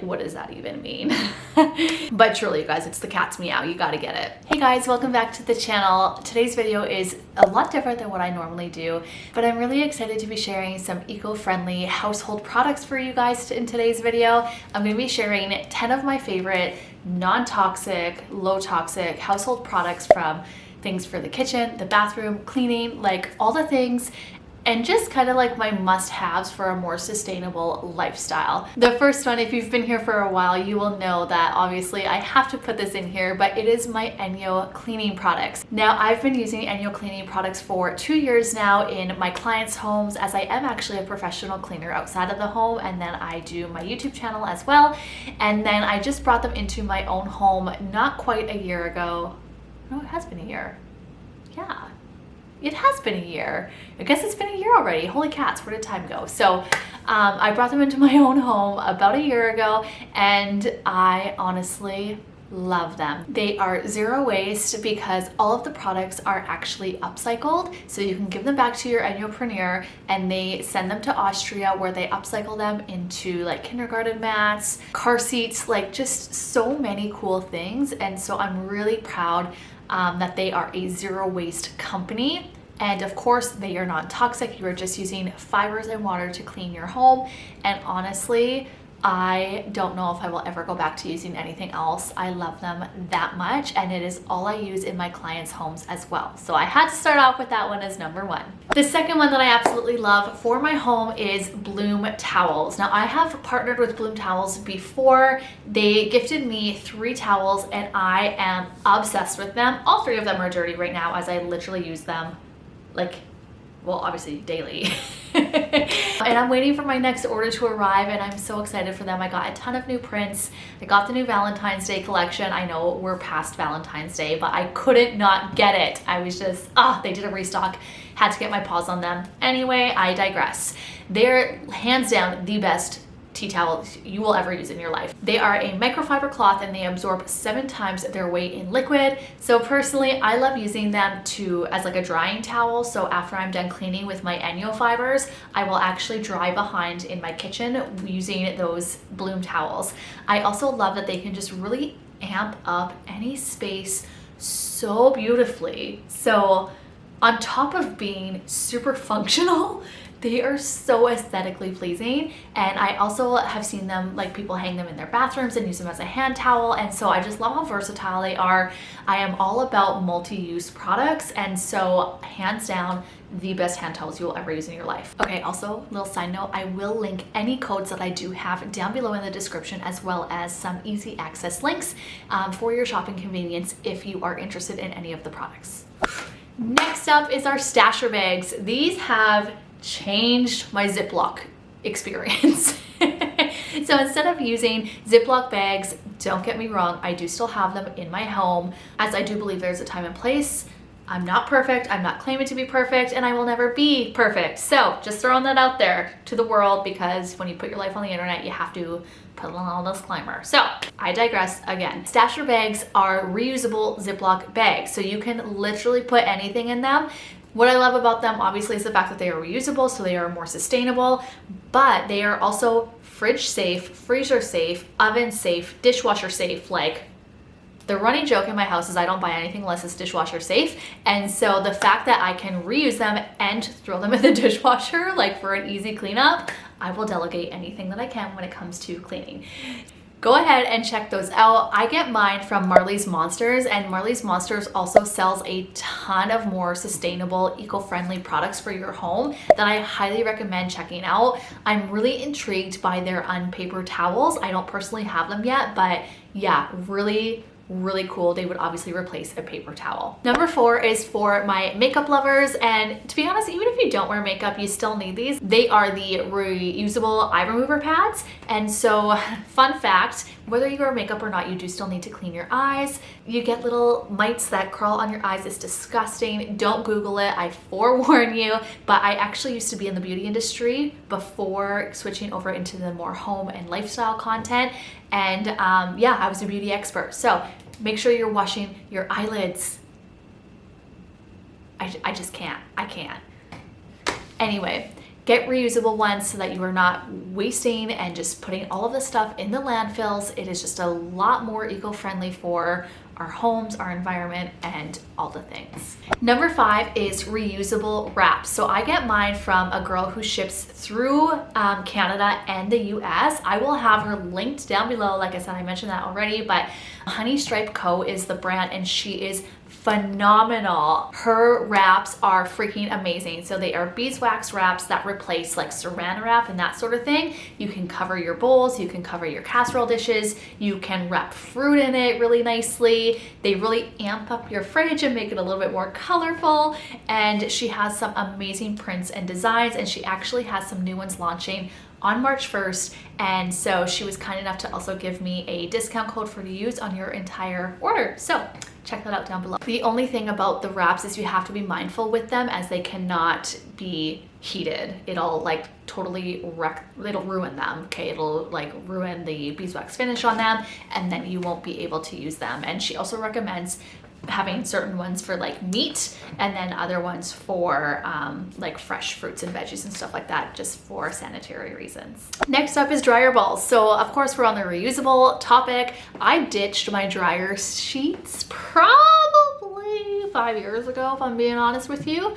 what does that even mean? But truly, you guys, it's the cat's meow. You gotta get it. Hey guys, welcome back to the channel. Today's video is a lot different than what I normally do, but I'm really excited to be sharing some eco-friendly household products for you guys in today's video. I'm gonna be sharing 10 of my favorite non-toxic, low-toxic household products, from things for the kitchen, the bathroom, cleaning, like all the things, and just kind of like my must-haves for a more sustainable lifestyle. The first one, if you've been here for a while, you will know that obviously I have to put this in here, but it is my Enyo cleaning products. Now, I've been using Enyo cleaning products for 2 years now in my clients' homes, as I am actually a professional cleaner outside of the home, and then I do my YouTube channel as well. And then I just brought them into my own home not quite a year ago. No, it has been a year. Yeah. It has been a year. I guess it's been a year already. Holy cats, where did time go? So I brought them into my own home about a year ago, and I honestly love them. They are zero waste because all of the products are actually upcycled. So you can give them back to your Enyo-preneur, and they send them to Austria, where they upcycle them into like kindergarten mats, car seats, like just so many cool things. And so I'm really proud that they are a zero waste company. And of course, they are not toxic. You are just using fibers and water to clean your home. And honestly, I don't know if I will ever go back to using anything else. I love them that much, and it is all I use in my clients' homes as well. So I had to start off with that one as number one. The second one that I absolutely love for my home is Bloom towels. Now, I have partnered with Bloom towels before. They gifted me 3 towels, and I am obsessed with them. All 3 of them are dirty right now, as I literally use them like, well, obviously daily. And I'm waiting for my next order to arrive, and I'm so excited for them. I got a ton of new prints. I got the new Valentine's Day collection. I know we're past Valentine's Day, but I couldn't not get it. I was just, they did a restock. Had to get my paws on them. Anyway, I digress. They're hands down the best tea towels you will ever use in your life. They are a microfiber cloth, and they absorb 7 times their weight in liquid. So personally, I love using them as like a drying towel. So after I'm done cleaning with my Enyo fibers, I will actually dry behind in my kitchen using those Bloom towels. I also love that they can just really amp up any space so beautifully. So on top of being super functional, they are so aesthetically pleasing. And I also have seen them, like, people hang them in their bathrooms and use them as a hand towel. And so I just love how versatile they are. I am all about multi-use products, and so hands down, the best hand towels you will ever use in your life. Okay, also, little side note, I will link any codes that I do have down below in the description, as well as some easy access links for your shopping convenience if you are interested in any of the products. Next up is our stasher bags. These have changed my Ziploc experience. So instead of using Ziploc bags, don't get me wrong, I do still have them in my home, as I do believe there's a time and place. I'm not perfect, I'm not claiming to be perfect, and I will never be perfect. So just throwing that out there to the world, because when you put your life on the internet, you have to put a little disclaimer. So I digress again. Stasher bags are reusable Ziploc bags, so you can literally put anything in them. What I love about them, obviously, is the fact that they are reusable, so they are more sustainable, but they are also fridge safe, freezer safe, oven safe, dishwasher safe. Like, the running joke in my house is I don't buy anything unless it's dishwasher safe. And so the fact that I can reuse them and throw them in the dishwasher, like for an easy cleanup, I will delegate anything that I can when it comes to cleaning. Go ahead and check those out. I get mine from Marley's Monsters, and Marley's Monsters also sells a ton of more sustainable, eco-friendly products for your home that I highly recommend checking out. I'm really intrigued by their unpaper towels. I don't personally have them yet, but yeah, really cool. They would obviously replace a paper towel. Number 4 is for my makeup lovers, and to be honest, even if you don't wear makeup, you still need these. They are the reusable eye remover pads. And so, fun fact, whether you wear makeup or not, you do still need to clean your eyes. You get little mites that crawl on your eyes. It's disgusting. Don't Google it, I forewarn you. But I actually used to be in the beauty industry before switching over into the more home and lifestyle content. And yeah, I was a beauty expert. So make sure you're washing your eyelids. I just can't. I can't. Anyway, Get reusable ones so that you are not wasting and just putting all of the stuff in the landfills. It is just a lot more eco-friendly for our homes, our environment, and all the things. Number 5 is reusable wraps. So I get mine from a girl who ships through Canada and the US. I will have her linked down below. Like I said, I mentioned that already, but Honey Stripe Co. is the brand, and she is phenomenal. Her wraps are freaking amazing. So they are beeswax wraps that replace like saran wrap and that sort of thing. You can cover your bowls, you can cover your casserole dishes, you can wrap fruit in it really nicely. They really amp up your fridge and make it a little bit more colorful. And she has some amazing prints and designs, and she actually has some new ones launching on March 1st. And so she was kind enough to also give me a discount code for to use on your entire order. So check that out down below. The only thing about the wraps is you have to be mindful with them, as they cannot be heated. It'll like totally it'll ruin them. Okay, it'll like ruin the beeswax finish on them, and then you won't be able to use them. And she also recommends having certain ones for like meat, and then other ones for like fresh fruits and veggies and stuff like that, just for sanitary reasons. Next up is dryer balls. So of course we're on the reusable topic. I ditched my dryer sheets probably 5 years ago, if I'm being honest with you.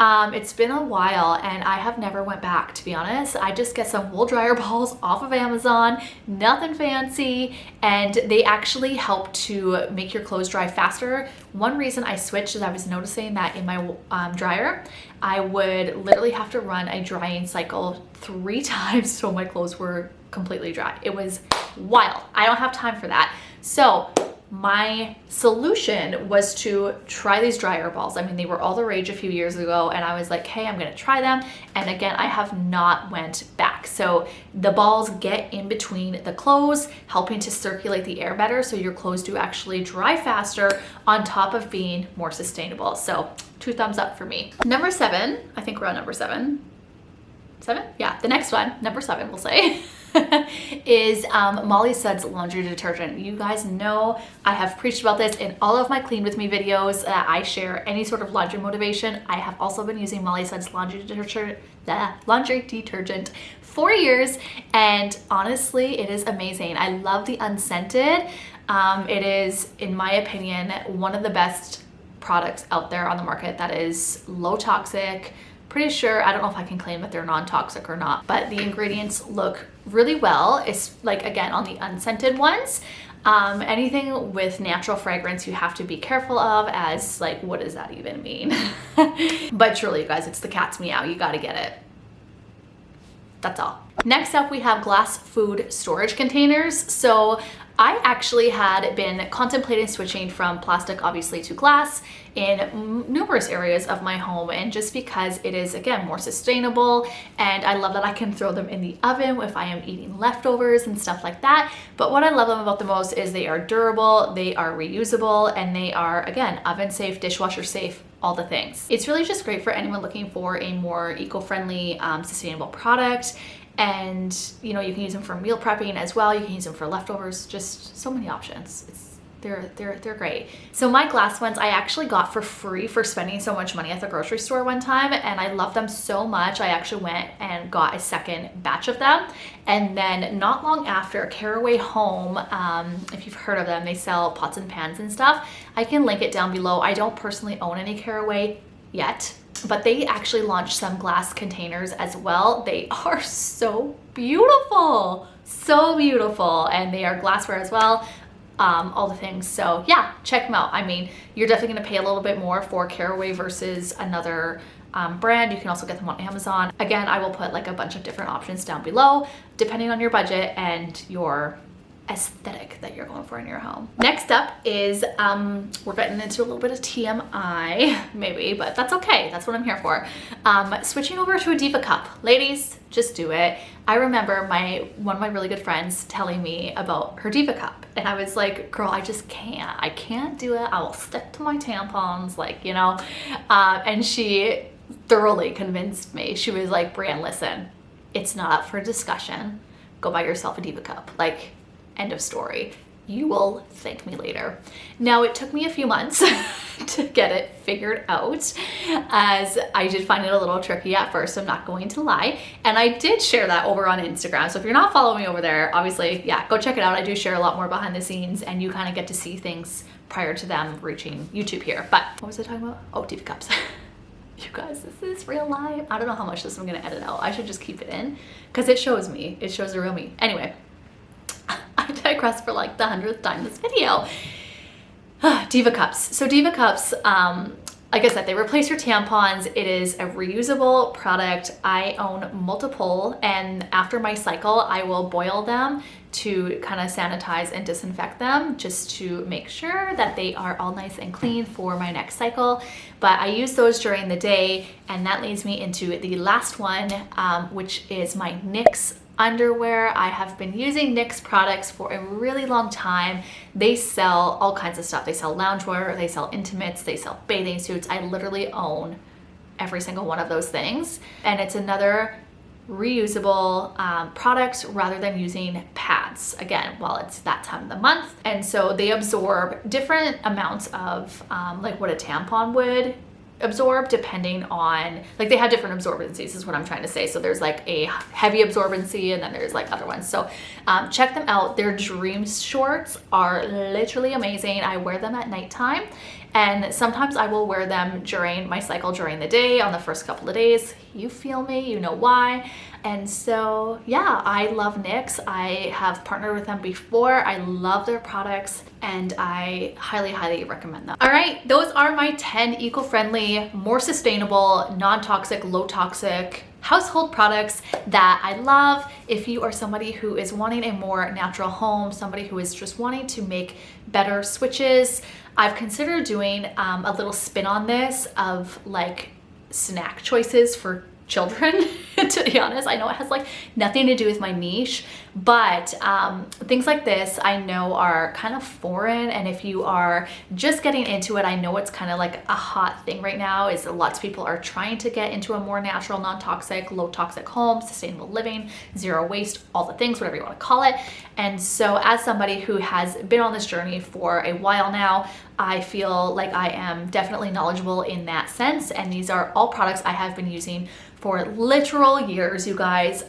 It's been a while and I have never went back, to be honest. I just get some wool dryer balls off of Amazon, nothing fancy, and they actually help to make your clothes dry faster. One reason I switched is I was noticing that in my dryer, I would literally have to run a drying cycle 3 times so my clothes were completely dry. It was wild. I don't have time for that. So my solution was to try these dryer balls. I mean, they were all the rage a few years ago, and I was like, hey, I'm gonna try them. And again, I have not went back. So the balls get in between the clothes, helping to circulate the air better, so your clothes do actually dry faster, on top of being more sustainable. So 2 thumbs up for me. Number 7, I think we're on number 7. 7? Yeah, the next one, number 7, we'll say. is Molly Suds laundry detergent. You guys know I have preached about this in all of my clean with me videos. I share any sort of laundry motivation. I have also been using Molly Suds laundry detergent for years, and honestly it is amazing. I love the unscented. It is, in my opinion, one of the best products out there on the market that is low toxic. Pretty sure, I don't know if I can claim that they're non-toxic or not, but the ingredients look really well. It's like, again, on the unscented ones. Anything with natural fragrance you have to be careful of, as like, what does that even mean? But truly, you guys, it's the cat's meow. You gotta get it. That's all. Next up, we have glass food storage containers. So I actually had been contemplating switching from plastic, obviously, to glass in numerous areas of my home, and just because it is, again, more sustainable, and I love that I can throw them in the oven if I am eating leftovers and stuff like that. But what I love them about the most is they are durable, they are reusable, and they are, again, oven safe, dishwasher safe, all the things. It's really just great for anyone looking for a more eco-friendly, sustainable product. And you know, you can use them for meal prepping as well. You can use them for leftovers, just so many options. They're great. So my glass ones I actually got for free for spending so much money at the grocery store one time, and I love them so much. I actually went and got a second batch of them, and then not long after, Caraway Home, if you've heard of them, they sell pots and pans and stuff. I can link it down below. I don't personally own any Caraway yet, but they actually launched some glass containers as well. They are so beautiful, and they are glassware as well. All the things. So yeah, check them out. I mean, you're definitely gonna pay a little bit more for Caraway versus another brand. You can also get them on Amazon. Again, I will put like a bunch of different options down below, depending on your budget and your aesthetic that you're going for in your home. Next up is, we're getting into a little bit of TMI, maybe, but that's okay. That's what I'm here for. Switching over to a Diva Cup. Ladies, just do it. I remember one of my really good friends telling me about her Diva Cup, and I was like, girl, I just can't. I can't do it. I will stick to my tampons, like, you know, and she thoroughly convinced me. She was like, Brianne, listen, it's not up for discussion. Go buy yourself a Diva Cup. Like, end of story. You will thank me later. Now, it took me a few months to get it figured out, as I did find it a little tricky at first, I'm not going to lie. And I did share that over on Instagram. So if you're not following me over there, obviously, yeah, go check it out. I do share a lot more behind the scenes, and you kind of get to see things prior to them reaching YouTube here. But what was I talking about? Oh, Diva Cups. You guys, this is real life. I don't know how much this I'm gonna edit out. I should just keep it in because it shows me. It shows the real me. Anyway, I digress for like the 100th time this video. Diva Cups. So Diva Cups, like I said, they replace your tampons. It is a reusable product. I own multiple, and after my cycle, I will boil them to kind of sanitize and disinfect them, just to make sure that they are all nice and clean for my next cycle. But I use those during the day, and that leads me into the last one, which is my Knix Underwear. I have been using Knix products for a really long time. They sell all kinds of stuff. They sell loungewear, they sell intimates, they sell bathing suits. I literally own every single one of those things. And it's another reusable product rather than using pads, again, while it's that time of the month. And so they absorb different amounts of like what a tampon would absorb, depending on, like, they have different absorbencies is what I'm trying to say. So there's like a heavy absorbency, and then there's like other ones. So check them out. Their dream shorts are literally amazing. I wear them at nighttime, and sometimes I will wear them during my cycle during the day on the first couple of days. You feel me, you know why. And so yeah, I love Knix. I have partnered with them before. I love their products, and I highly, highly recommend them. All right, those are my 10 eco-friendly, more sustainable, non-toxic, low-toxic household products that I love. If you are somebody who is wanting a more natural home, somebody who is just wanting to make better switches, I've considered doing a little spin on this of like snack choices for children. To be honest, I know it has like nothing to do with my niche, but things like this I know are kind of foreign, and if you are just getting into it, I know it's kind of like a hot thing right now, is lots of people are trying to get into a more natural, non-toxic, low-toxic home, sustainable living, zero waste, all the things, whatever you want to call it. And so as somebody who has been on this journey for a while now, I feel like I am definitely knowledgeable in that sense, and these are all products I have been using for literal years, you guys.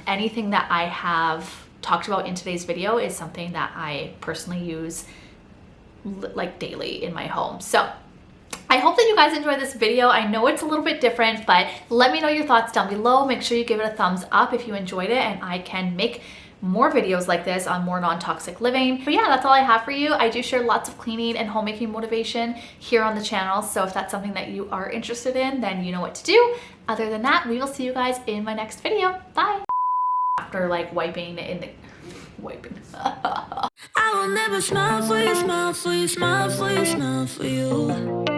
Anything that I have talked about in today's video is something that I personally use like daily in my home. So I hope that you guys enjoyed this video. I know it's a little bit different, but let me know your thoughts down below. Make sure you give it a thumbs up if you enjoyed it, and I can make more videos like this on more non-toxic living. But yeah, that's all I have for you. I do share lots of cleaning and homemaking motivation here on the channel, so if that's something that you are interested in, then you know what to do. Other than that, we will see you guys in my next video. Bye. After like wiping in the I will never smile for you, smile for you, smile for you, smile for you.